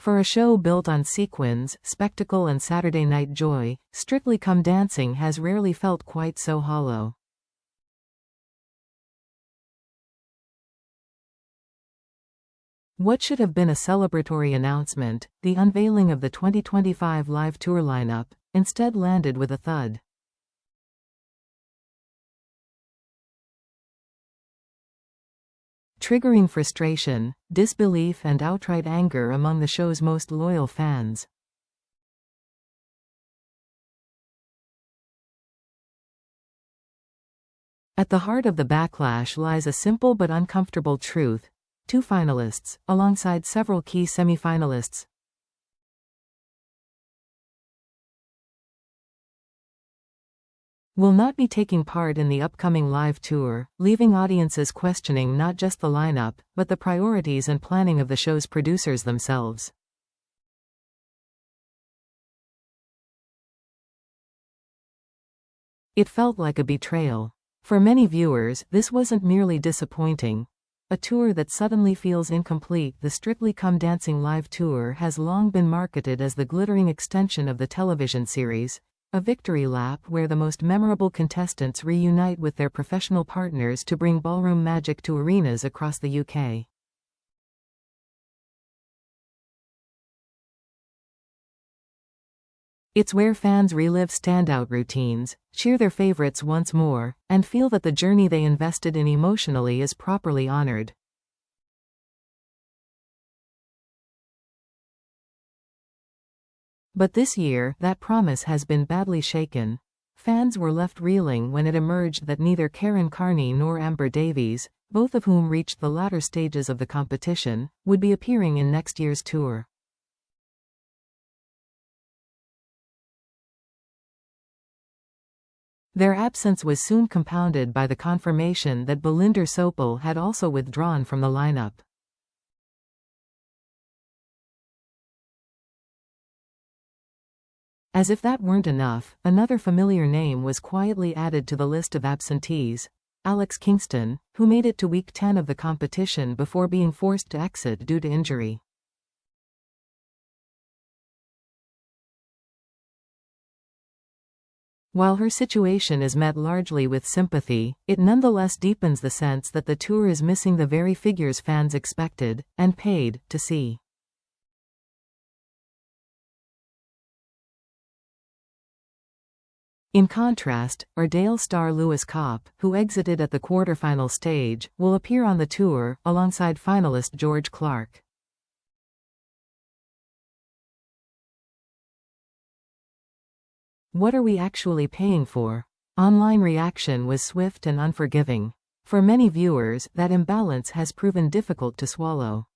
For a show built on sequins, spectacle and Saturday night joy, Strictly Come Dancing has rarely felt quite so hollow. What should have been a celebratory announcement, the unveiling of the 2025 live tour lineup, instead landed with a thud. Triggering frustration, disbelief and outright anger among the show's most loyal fans. At the heart of the backlash lies a simple but uncomfortable truth: 2 finalists, alongside several key semi-finalists, will not be taking part in the upcoming live tour, leaving audiences questioning not just the lineup, but the priorities and planning of the show's producers themselves. It felt like a betrayal. For many viewers, this wasn't merely disappointing. A tour that suddenly feels incomplete. The Strictly Come Dancing live tour has long been marketed as the glittering extension of the television series, a victory lap where the most memorable contestants reunite with their professional partners to bring ballroom magic to arenas across the UK. It's where fans relive standout routines, cheer their favorites once more, and feel that the journey they invested in emotionally is properly honored. But this year, that promise has been badly shaken. Fans were left reeling when it emerged that neither Karen Carney nor Amber Davies, both of whom reached the latter stages of the competition, would be appearing in next year's tour. Their absence was soon compounded by the confirmation that Belinda Sopel had also withdrawn from the lineup. As if that weren't enough, another familiar name was quietly added to the list of absentees: Alex Kingston, who made it to week 10 of the competition before being forced to exit due to injury. While her situation is met largely with sympathy, it nonetheless deepens the sense that the tour is missing the very figures fans expected, and paid, to see. In contrast, Ardale star Lewis Kopp, who exited at the quarterfinal stage, will appear on the tour, alongside finalist George Clark. What are we actually paying for? Online reaction was swift and unforgiving. For many viewers, that imbalance has proven difficult to swallow.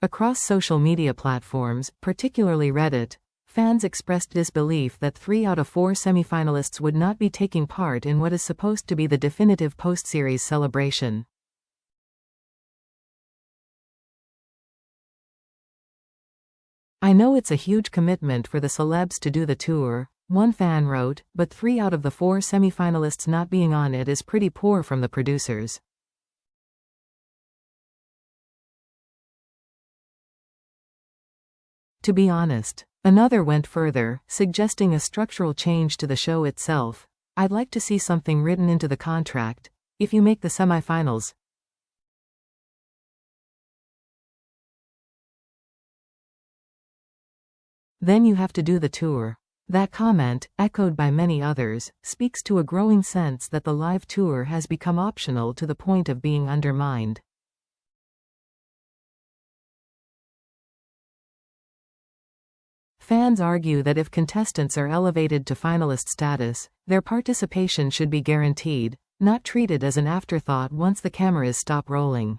Across social media platforms, particularly Reddit, fans expressed disbelief that 3 out of 4 semi-finalists would not be taking part in what is supposed to be the definitive post-series celebration. "I know it's a huge commitment for the celebs to do the tour," one fan wrote, "but 3 out of the 4 semi-finalists not being on it is pretty poor from the producers." To be honest, another went further, suggesting a structural change to the show itself. "I'd like to see something written into the contract. If you make the semi-finals, then you have to do the tour." That comment, echoed by many others, speaks to a growing sense that the live tour has become optional to the point of being undermined. Fans argue that if contestants are elevated to finalist status, their participation should be guaranteed, not treated as an afterthought once the cameras stop rolling.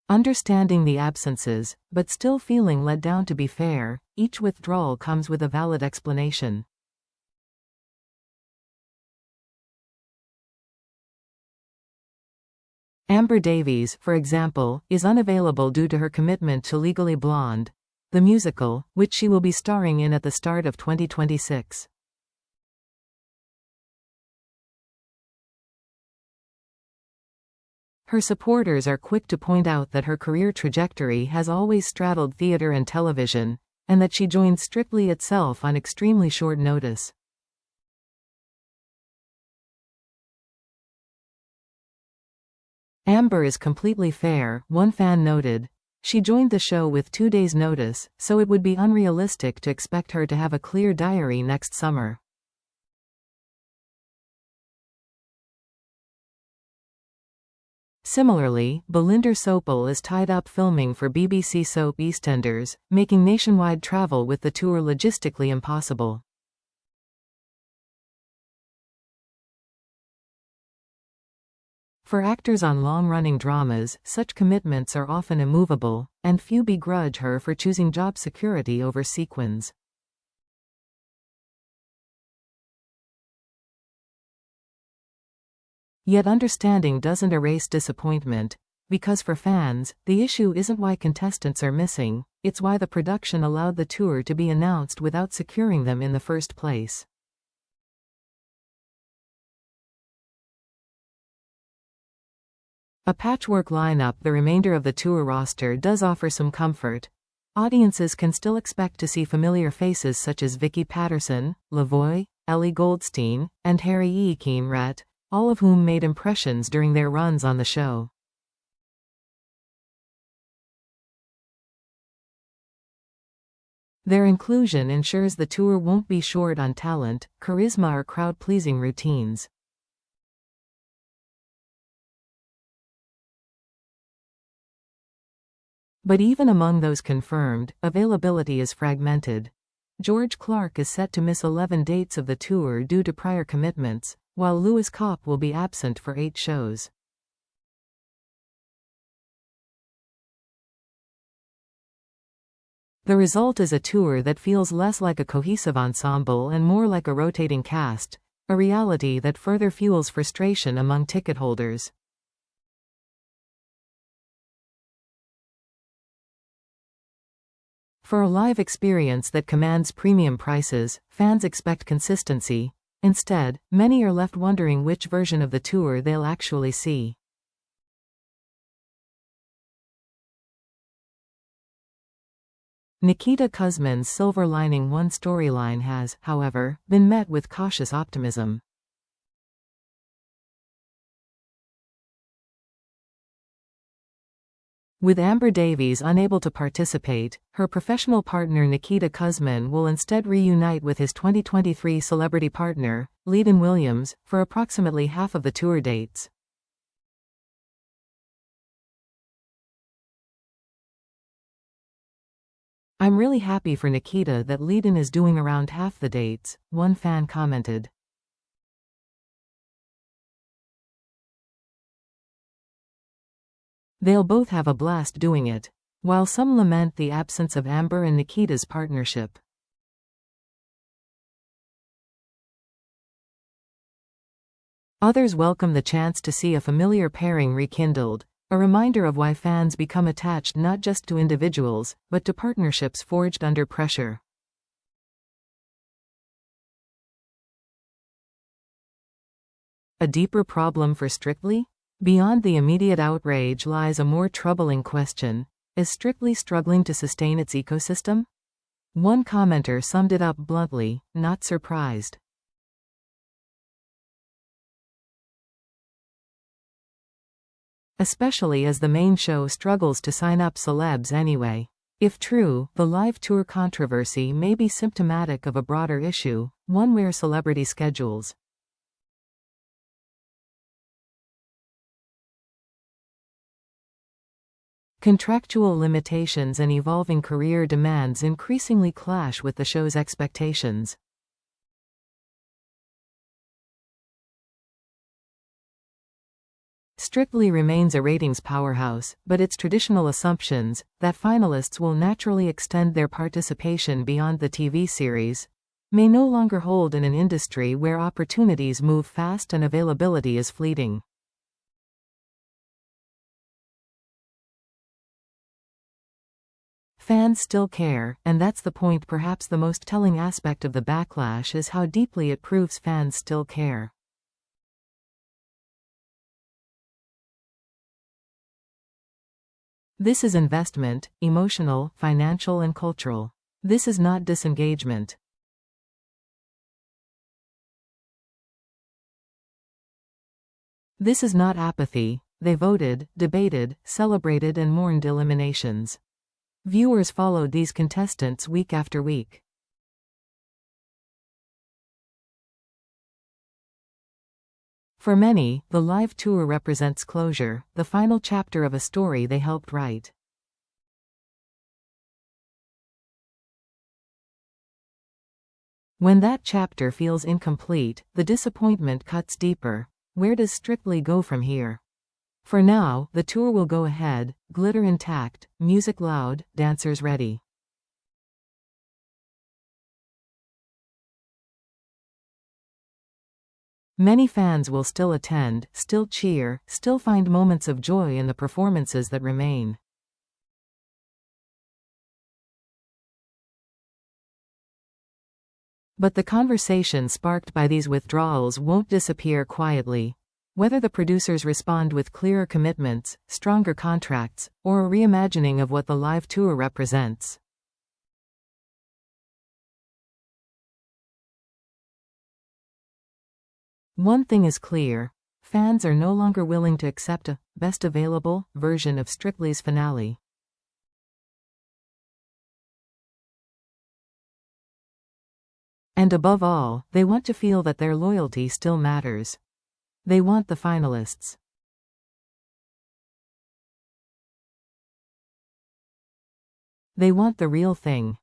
Understanding the absences, but still feeling let down. To be fair, each withdrawal comes with a valid explanation. Amber Davies, for example, is unavailable due to her commitment to Legally Blonde, the musical, which she will be starring in at the start of 2026. Her supporters are quick to point out that her career trajectory has always straddled theater and television, and that she joined Strictly itself on extremely short notice. Amber is completely fair, one fan noted. She joined the show with 2 days' notice, so it would be unrealistic to expect her to have a clear diary next summer. Similarly, Belinda Sopel is tied up filming for BBC soap EastEnders, making nationwide travel with the tour logistically impossible. For actors on long-running dramas, such commitments are often immovable, and few begrudge her for choosing job security over sequins. Yet understanding doesn't erase disappointment, because for fans, the issue isn't why contestants are missing, it's why the production allowed the tour to be announced without securing them in the first place. A patchwork lineup, the remainder of the tour roster, does offer some comfort. Audiences can still expect to see familiar faces such as Vicky Patterson, Lavoie, Ellie Goldstein, and Harry E. Keenret, all of whom made impressions during their runs on the show. Their inclusion ensures the tour won't be short on talent, charisma, or crowd-pleasing routines. But even among those confirmed, availability is fragmented. George Clark is set to miss 11 dates of the tour due to prior commitments, while Lewis Kopp will be absent for 8 shows. The result is a tour that feels less like a cohesive ensemble and more like a rotating cast, a reality that further fuels frustration among ticket holders. For a live experience that commands premium prices, fans expect consistency. Instead, many are left wondering which version of the tour they'll actually see. Nikita Kuzman's Silver Lining One storyline has, however, been met with cautious optimism. With Amber Davies unable to participate, her professional partner Nikita Kuzman will instead reunite with his 2023 celebrity partner, Leedon Williams, for approximately half of the tour dates. "I'm really happy for Nikita that Leedon is doing around half the dates," one fan commented. "They'll both have a blast doing it," while some lament the absence of Amber and Nikita's partnership. Others welcome the chance to see a familiar pairing rekindled, a reminder of why fans become attached not just to individuals, but to partnerships forged under pressure. A deeper problem for Strictly? Beyond the immediate outrage lies a more troubling question. Is Strictly struggling to sustain its ecosystem? One commenter summed it up bluntly: "Not surprised." Especially as the main show struggles to sign up celebs anyway. If true, the live tour controversy may be symptomatic of a broader issue, one where celebrity schedules, contractual limitations, and evolving career demands increasingly clash with the show's expectations. Strictly remains a ratings powerhouse, but its traditional assumptions, that finalists will naturally extend their participation beyond the TV series, may no longer hold in an industry where opportunities move fast and availability is fleeting. Fans still care, and that's the point. Perhaps the most telling aspect of the backlash is how deeply it proves fans still care. This is investment, emotional, financial and cultural. This is not disengagement. This is not apathy. They voted, debated, celebrated and mourned eliminations. Viewers followed these contestants week after week. For many, the live tour represents closure, the final chapter of a story they helped write. When that chapter feels incomplete, the disappointment cuts deeper. Where does Strictly go from here? For now, the tour will go ahead, glitter intact, music loud, dancers ready. Many fans will still attend, still cheer, still find moments of joy in the performances that remain. But the conversation sparked by these withdrawals won't disappear quietly. Whether the producers respond with clearer commitments, stronger contracts, or a reimagining of what the live tour represents. One thing is clear. Fans are no longer willing to accept a best available version of Strictly's finale. And above all, they want to feel that their loyalty still matters. They want the finalists. They want the real thing.